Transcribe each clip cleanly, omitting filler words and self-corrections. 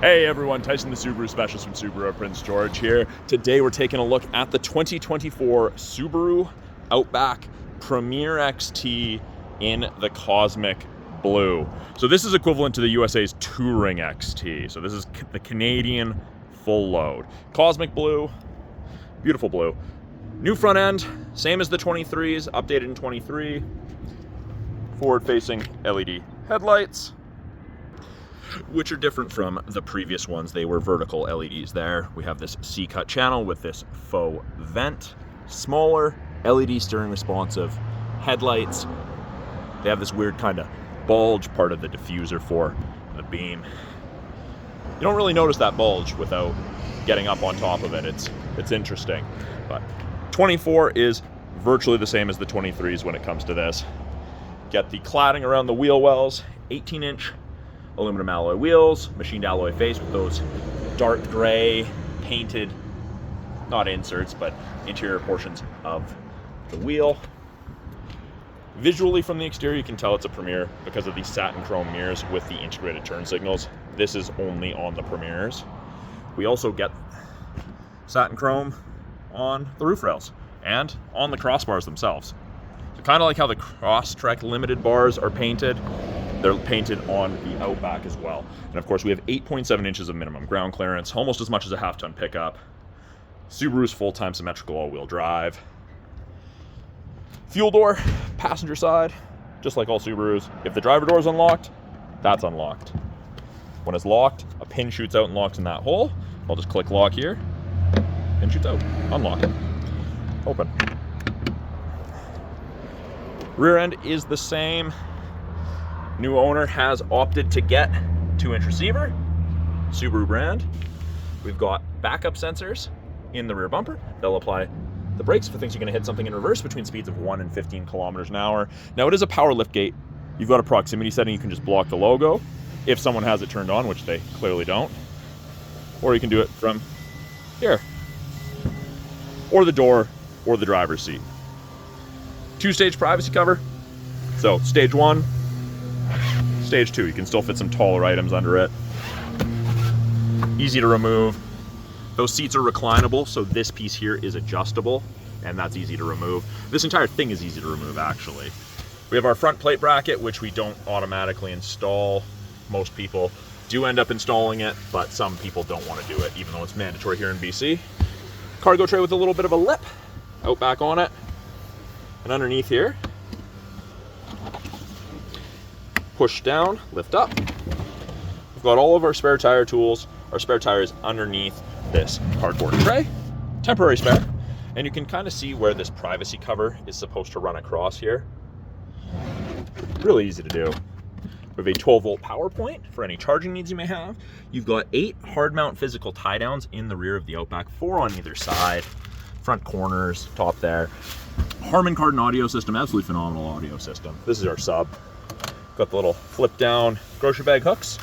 Hey everyone, Tyson the Subaru Specialist from Subaru Prince George here. Today we're taking a look at the 2024 Subaru Outback Premier XT in the Cosmic Blue. So this is equivalent to the USA's Touring XT. So this is the Canadian full load. Cosmic Blue, beautiful blue. New front end, same as the 23s, updated in 23. Forward-facing LED headlights, which are different from the previous ones. They were vertical LEDs there. We have this C-cut channel with this faux vent, smaller LED steering responsive headlights. They have this weird kind of bulge part of the diffuser for the beam. You don't really notice that bulge without getting up on top of it. It's interesting, but 24 is virtually the same as the 23s when it comes to this. Get the cladding around the wheel wells, 18-inch aluminum alloy wheels, machined alloy face with those dark gray painted, not inserts, but interior portions of the wheel. Visually from the exterior, you can tell it's a Premier because of the satin chrome mirrors with the integrated turn signals. This is only on the Premiers. We also get satin chrome on the roof rails and on the crossbars themselves. So kind of like how the Crosstrek Limited bars are painted, they're painted on the Outback as well. And of course we have 8.7 inches of minimum ground clearance, almost as much as a half-ton pickup. Subaru's full-time symmetrical all-wheel drive. Fuel door, passenger side, just like all Subarus. If the driver door is unlocked, that's unlocked. When it's locked, a pin shoots out and locks in that hole. I'll just click lock here, pin shoots out, unlock, open. Rear end is the same. New owner has opted to get 2-inch receiver, Subaru brand. We've got backup sensors in the rear bumper. They'll apply the brakes if it thinks you're gonna hit something in reverse between speeds of 1 and 15 kilometers an hour. Now it is a power lift gate. You've got a proximity setting. You can just block the logo if someone has it turned on, which they clearly don't. Or you can do it from here, or the door, or the driver's seat. 2-stage privacy cover. So stage 1, stage 2, you can still fit some taller items under it. Easy to remove. Those seats are reclinable, so this piece here is adjustable, and that's easy to remove. This entire thing is easy to remove, actually. We have our front plate bracket, which we don't automatically install. Most people do end up installing it, but some people don't want to do it, even though it's mandatory here in BC. Cargo tray with a little bit of a lip, Outback on it. And underneath here, push down, lift up. We've got all of our spare tire tools. Our spare tire is underneath this cardboard tray, temporary spare. And you can kind of see where this privacy cover is supposed to run across here. Really easy to do. We have a 12-volt power point for any charging needs you may have. You've got 8 hard mount physical tie downs in the rear of the Outback, 4 on either side, front corners, top there. Harman Kardon audio system, absolutely phenomenal audio system. This is our sub. Got the little flip down grocery bag hooks,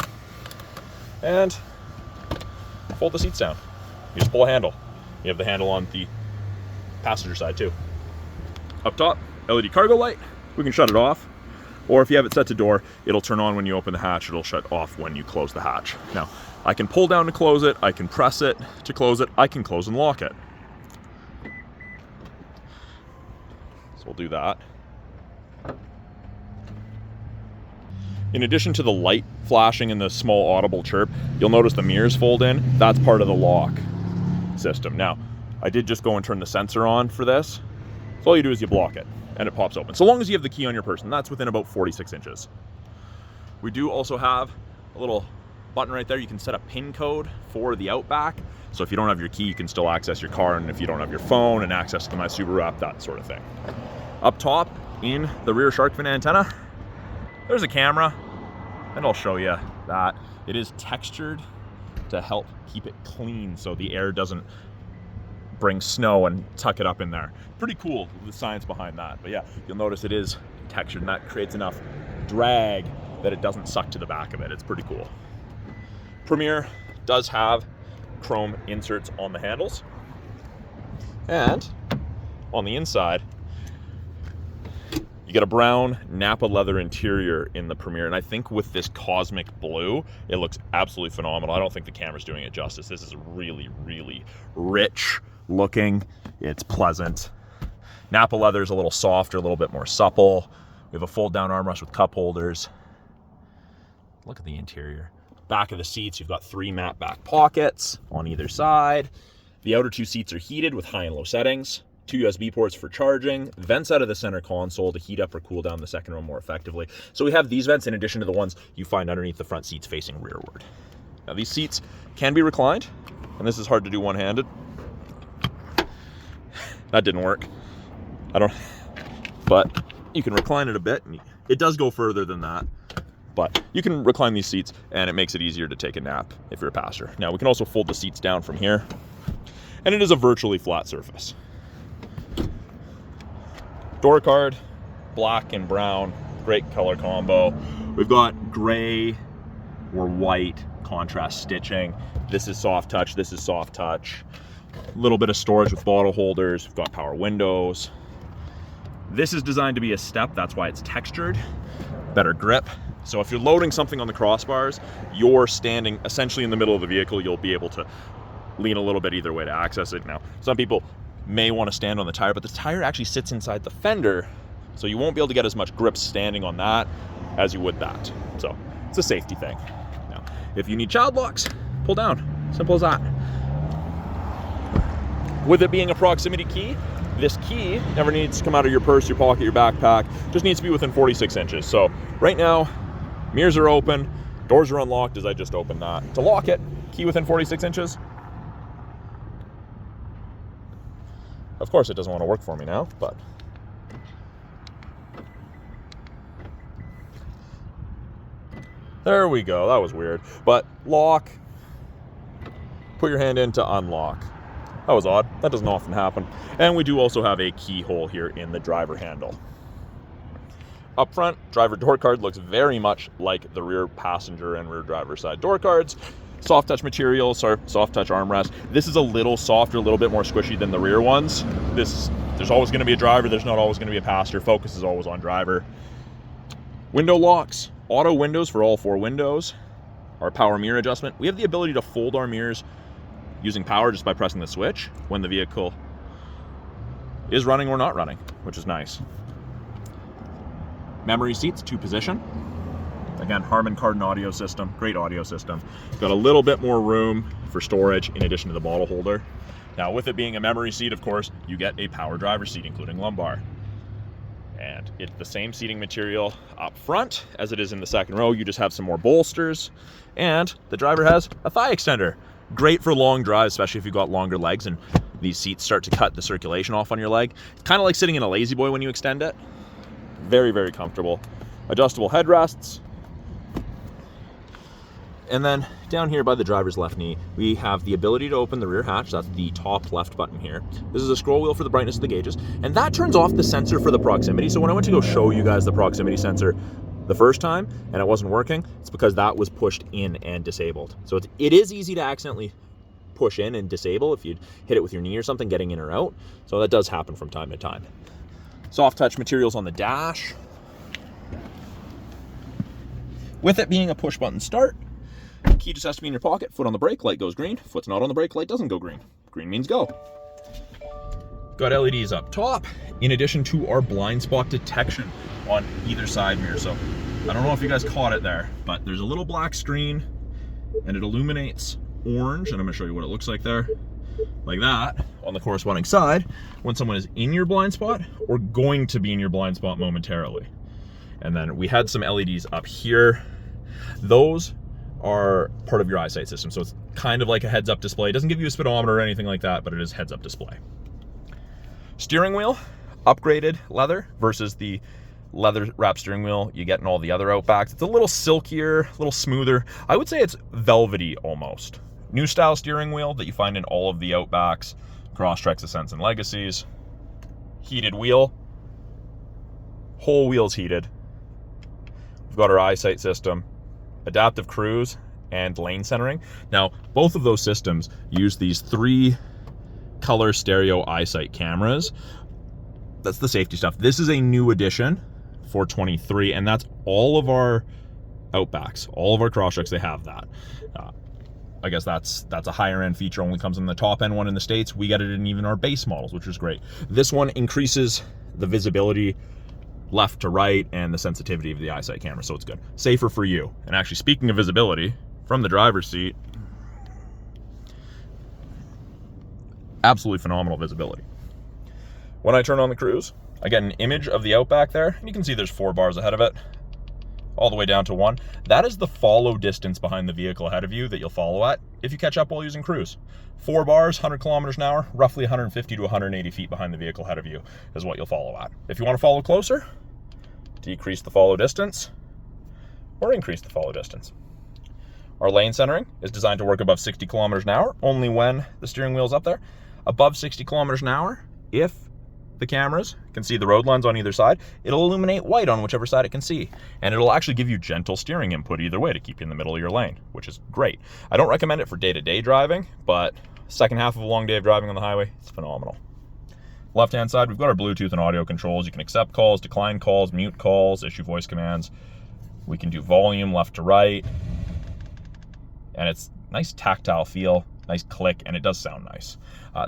and fold the seats down. You just pull a handle. You have the handle on the passenger side too. Up top, LED cargo light. We can shut it off, or if you have it set to door, it'll turn on when you open the hatch. It'll shut off when you close the hatch. Now, I can pull down to close it. I can press it to close it. I can close and lock it. We'll do that. In addition to the light flashing and the small audible chirp, you'll notice the mirrors fold in. That's part of the lock system. Now, I did just go and turn the sensor on for this. So all you do is you block it and it pops open. So long as you have the key on your person, that's within about 46 inches. We do also have a little button right there. You can set a PIN code for the Outback. So if you don't have your key, you can still access your car, and if you don't have your phone and access to My Subaru app, that sort of thing. Up top, in the rear shark fin antenna, there's a camera, and I'll show you that. It is textured to help keep it clean so the air doesn't bring snow and tuck it up in there. Pretty cool, the science behind that. But yeah, you'll notice it is textured, and that creates enough drag that it doesn't suck to the back of it. It's pretty cool. Premier does have chrome inserts on the handles, and on the inside you get a brown Napa leather interior in the Premier, and I think with this cosmic blue, it looks absolutely phenomenal. I don't think the camera's doing it justice. This is really, really rich looking. It's pleasant. Napa leather is a little softer, a little bit more supple. We have a fold down armrest with cup holders. Look at the interior. Back of the seats, you've got 3 matte back pockets on either side. The outer 2 seats are heated with high and low settings. 2 USB ports for charging. Vents out of the center console to heat up or cool down the second row more effectively. So we have these vents in addition to the ones you find underneath the front seats facing rearward. Now these seats can be reclined, and this is hard to do one-handed. That didn't work. But you can recline it a bit. And it does go further than that. But you can recline these seats, and it makes it easier to take a nap if you're a passenger. Now, we can also fold the seats down from here, and it is a virtually flat surface. Door card, black and brown, great color combo. We've got gray or white contrast stitching. This is soft touch, this is soft touch. A little bit of storage with bottle holders. We've got power windows. This is designed to be a step, that's why it's textured. Better grip. So if you're loading something on the crossbars, you're standing essentially in the middle of the vehicle, you'll be able to lean a little bit either way to access it. Now, some people may want to stand on the tire, but the tire actually sits inside the fender, so you won't be able to get as much grip standing on that as you would that. So it's a safety thing. Now, if you need child locks, pull down. Simple as that. With it being a proximity key, this key never needs to come out of your purse, your pocket, your backpack. Just needs to be within 46 inches. So right now, mirrors are open, doors are unlocked as I just opened that. To lock it, key within 46 inches. Of course, it doesn't want to work for me now, but there we go. That was weird. But lock, put your hand in to unlock. That was odd. That doesn't often happen. And we do also have a keyhole here in the driver handle. Up front, driver door card looks very much like the rear passenger and rear driver side door cards. Soft touch materials, or soft touch armrest. This is a little softer, a little bit more squishy than the rear ones. There's always going to be a driver, there's not always going to be a passenger. Focus is always on driver. Window locks, auto windows for all 4 windows. Our power mirror adjustment. We have the ability to fold our mirrors using power just by pressing the switch when the vehicle is running or not running, which is nice. Memory seats, 2-position. Again, Harman Kardon audio system, great audio system. Got a little bit more room for storage in addition to the bottle holder. Now, with it being a memory seat, of course, you get a power driver seat, including lumbar. And it's the same seating material up front as it is in the second row. You just have some more bolsters, and the driver has a thigh extender. Great for long drives, especially if you've got longer legs and these seats start to cut the circulation off on your leg. It's kind of like sitting in a lazy boy when you extend it. Very, very comfortable. Adjustable headrests. And then down here by the driver's left knee, we have the ability to open the rear hatch. That's the top left button here. This is a scroll wheel for the brightness of the gauges, and that turns off the sensor for the proximity. So when I went to go show you guys the proximity sensor the first time and it wasn't working, it's because that was pushed in and disabled. So it is easy to accidentally push in and disable if you hit it with your knee or something, getting in or out. So that does happen from time to time. Soft touch materials on the dash. With it being a push button start, key just has to be in your pocket. Foot on the brake, light goes green. Foot's not on the brake, light doesn't go green. Green means go. Got LEDs up top, in addition to our blind spot detection on either side mirror. So I don't know if you guys caught it there, but there's a little black screen and it illuminates orange, and I'm gonna show you what it looks like there. Like that on the corresponding side when someone is in your blind spot or going to be in your blind spot momentarily. And then we had some LEDs up here. Those are part of your EyeSight system, so it's kind of like a heads-up display. It doesn't give you a speedometer or anything like that, but it is heads-up display. Steering wheel, upgraded leather versus the leather wrap steering wheel you get in all the other Outbacks. It's a little silkier, a little smoother. I would say it's velvety almost. New style steering wheel that you find in all of the Outbacks, Crosstreks, Ascents, and Legacies. Heated wheel. Whole wheel's heated. We've got our EyeSight system. Adaptive cruise and lane centering. Now, both of those systems use these 3 color stereo EyeSight cameras. That's the safety stuff. This is a new addition 6423, and that's all of our Outbacks, all of our Crosstreks, they have that. I guess that's a higher end feature, only comes in the top end one in the States. We get it in even our base models, which is great. This one increases the visibility left to right and the sensitivity of the EyeSight camera, so it's good. Safer for you. And actually, speaking of visibility, from the driver's seat, absolutely phenomenal visibility. When I turn on the cruise, I get an image of the Outback there, and you can see there's 4 bars ahead of it, all the way down to 1. That is the follow distance behind the vehicle ahead of you that you'll follow at if you catch up while using cruise. 4 bars, 100 kilometers an hour, roughly 150 to 180 feet behind the vehicle ahead of you is what you'll follow at. If you want to follow closer, decrease the follow distance or increase the follow distance. Our lane centering is designed to work above 60 kilometers an hour, only when the steering wheel's up there. Above 60 kilometers an hour, if the cameras can see the road lines on either side, it'll illuminate white on whichever side it can see. And it'll actually give you gentle steering input either way to keep you in the middle of your lane, which is great. I don't recommend it for day-to-day driving, but second half of a long day of driving on the highway, it's phenomenal. Left-hand side, we've got our Bluetooth and audio controls. You can accept calls, decline calls, mute calls, issue voice commands. We can do volume left to right. And it's nice tactile feel, nice click, and it does sound nice.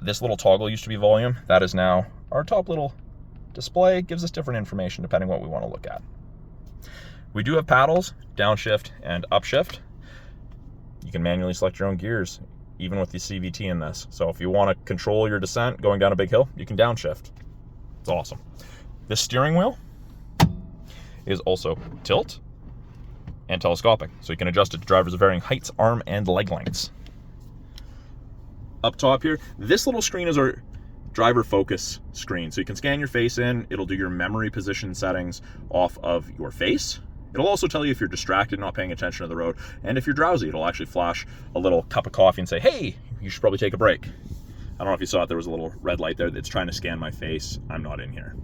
This little toggle used to be volume. That is now our top little display. Gives us different information depending what we want to look at. We do have paddles, downshift and upshift. You can manually select your own gears, even with the CVT in this. So if you want to control your descent going down a big hill, you can downshift. It's awesome. This steering wheel is also tilt and telescopic, so you can adjust it to drivers of varying heights, arm, and leg lengths. Up top here, this little screen is our driver focus screen. So you can scan your face in, it'll do your memory position settings off of your face. It'll also tell you if you're distracted, not paying attention to the road, and if you're drowsy, it'll actually flash a little cup of coffee and say, hey, you should probably take a break. I don't know if you saw it, there was a little red light there that's trying to scan my face. I'm not in here.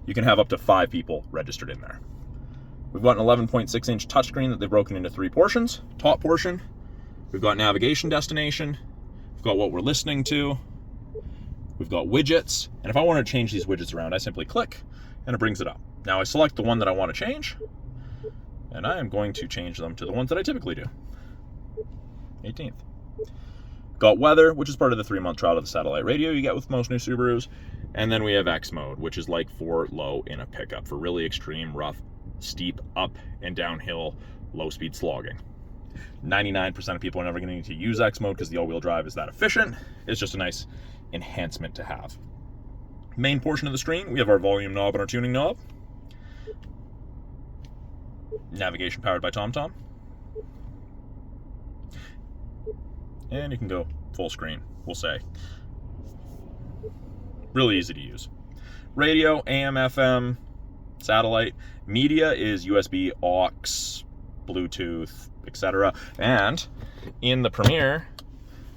You can have up to 5 people registered in there. We've got an 11.6-inch touchscreen that they've broken into 3 portions. Top portion, we've got navigation destination, we've got what we're listening to, we've got widgets, and if I want to change these widgets around, I simply click and it brings it up. Now I select the one that I want to change, and I am going to change them to the ones that I typically do. 18th. Got weather, which is part of the 3-month trial of the satellite radio you get with most new Subarus, and then we have X mode, which is like for low in a pickup, for really extreme, rough, steep up and downhill, low-speed slogging. 99% of people are never going to need to use X mode because the all-wheel drive is that efficient. It's just a nice enhancement to have. Main portion of the screen, we have our volume knob and our tuning knob. Navigation powered by TomTom. And you can go full screen, we'll say. Really easy to use. Radio, AM, FM, satellite. Media is USB, aux, Bluetooth, etc. And in the Premier,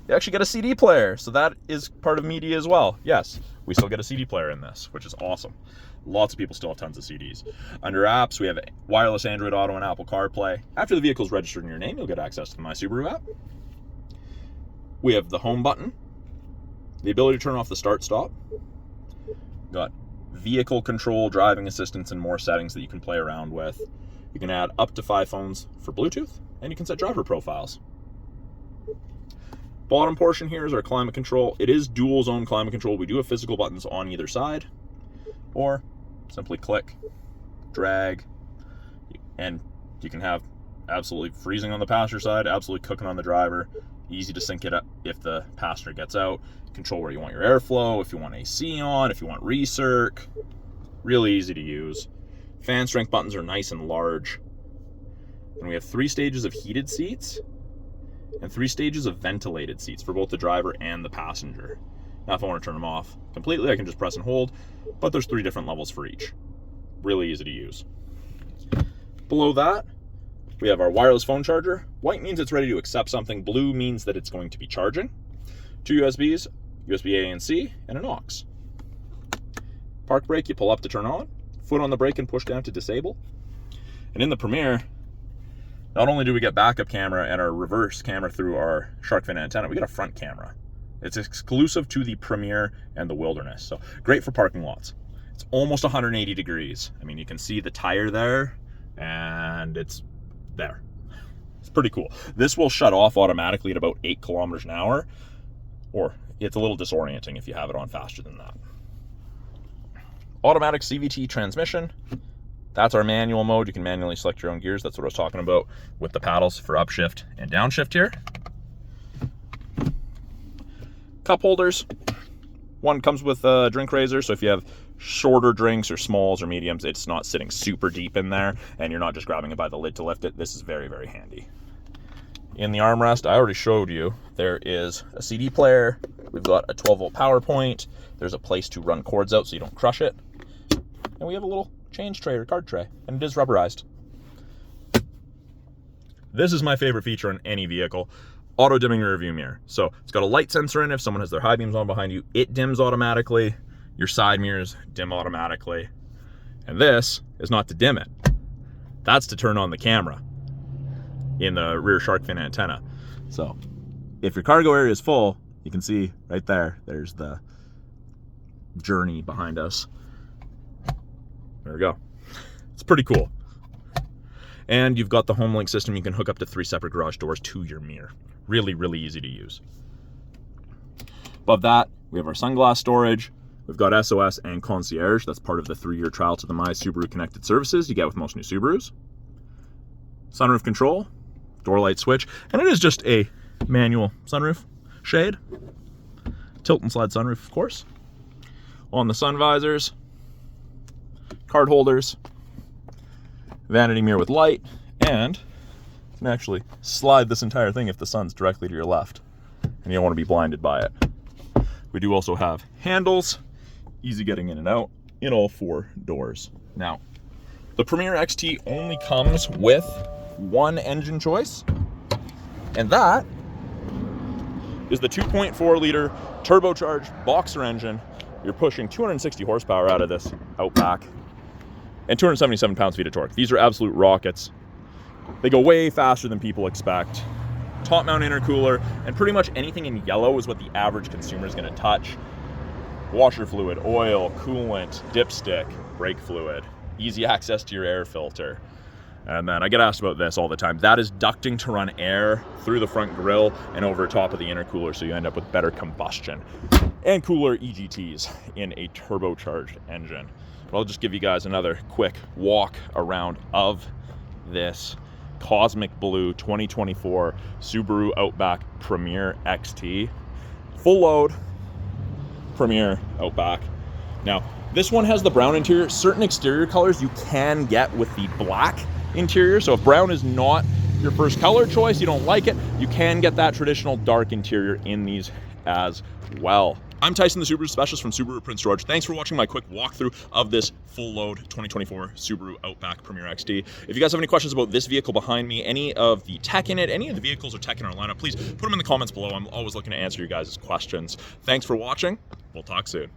you actually get a CD player. So that is part of media as well. Yes, we still get a CD player in this, which is awesome. Lots of people still have tons of CDs. Under apps, we have wireless Android Auto and Apple CarPlay. After the vehicle's registered in your name, you'll get access to the My Subaru app. We have the home button, the ability to turn off the start-stop. Got vehicle control, driving assistance, and more settings that you can play around with. You can add up to 5 phones for Bluetooth, and you can set driver profiles. Bottom portion here is our climate control. It is dual zone climate control. We do have physical buttons on either side, or simply click, drag, and you can have absolutely freezing on the passenger side, absolutely cooking on the driver. Easy to sync it up if the passenger gets out. Control where you want your airflow, if you want AC on, if you want recirc. Really easy to use. Fan strength buttons are nice and large. And we have 3 stages of heated seats and 3 stages of ventilated seats for both the driver and the passenger. Now if I want to turn them off completely, I can just press and hold, but there's 3 different levels for each. Really easy to use. Below that, we have our wireless phone charger. White means it's ready to accept something. Blue means that it's going to be charging. 2 USBs, USB A and C, and an aux. Park brake, you pull up to turn on. Foot on the brake and push down to disable. And in the Premier, not only do we get backup camera and our reverse camera through our shark fin antenna, we get a front camera. It's exclusive to the Premier and the Wilderness, so great for parking lots. It's almost 180 degrees. I mean, you can see the tire there, and it's there. It's pretty cool. This will shut off automatically at about 8 kilometers an hour, or it's a little disorienting if you have it on faster than that. Automatic CVT transmission. That's our manual mode. You can manually select your own gears. That's what I was talking about with the paddles for upshift and downshift here. Cup holders. One comes with a drink raiser, so if you have shorter drinks or smalls or mediums, it's not sitting super deep in there and you're not just grabbing it by the lid to lift it. This is very, very handy. In the armrest, I already showed you, there is a CD player. We've got a 12-volt power point. There's a place to run cords out so you don't crush it. And we have a little change tray or card tray, and it is rubberized. This is my favorite feature on any vehicle. Auto dimming rear view mirror. So it's got a light sensor in it. If someone has their high beams on behind you, it dims automatically. Your side mirrors dim automatically. And this is not to dim it. That's to turn on the camera in the rear shark fin antenna. So if your cargo area is full, you can see right there, there's the journey behind us. There we go. It's pretty cool. And you've got the home link system. You can hook up to 3 separate garage doors to your mirror. Really, really easy to use. Above that, we have our sunglass storage. We've got SOS and concierge. That's part of the 3-year trial to the My Subaru connected services you get with most new Subarus. Sunroof control, door light switch, and it is just a manual sunroof shade. Tilt and slide sunroof, of course. On the sun visors, card holders, vanity mirror with light, and you can actually slide this entire thing if the sun's directly to your left and you don't want to be blinded by it. We do also have handles, easy getting in and out in all 4 doors. Now, the Premier XT only comes with one engine choice, and that is the 2.4 liter turbocharged boxer engine. You're pushing 260 horsepower out of this Outback and 277 pounds-feet of torque. These are absolute rockets. They go way faster than people expect. Top mount intercooler, and pretty much anything in yellow is what the average consumer is going to touch. Washer fluid, oil, coolant, dipstick, brake fluid, easy access to your air filter. And then I get asked about this all the time. That is ducting to run air through the front grille and over top of the intercooler, so you end up with better combustion and cooler EGTs in a turbocharged engine. But I'll just give you guys another quick walk around of this Cosmic Blue 2024 Subaru Outback Premier XT. Full load Premier Outback. Now, this one has the brown interior. Certain exterior colors you can get with the black interior. So if brown is not your first color choice, you don't like it, you can get that traditional dark interior in these as well. I'm Tyson, the Subaru specialist from Subaru Prince George. Thanks for watching my quick walkthrough of this full load 2024 Subaru Outback Premier XT. If you guys have any questions about this vehicle behind me, any of the tech in it, any of the vehicles or tech in our lineup, please put them in the comments below. I'm always looking to answer you guys' questions. Thanks for watching. We'll talk soon.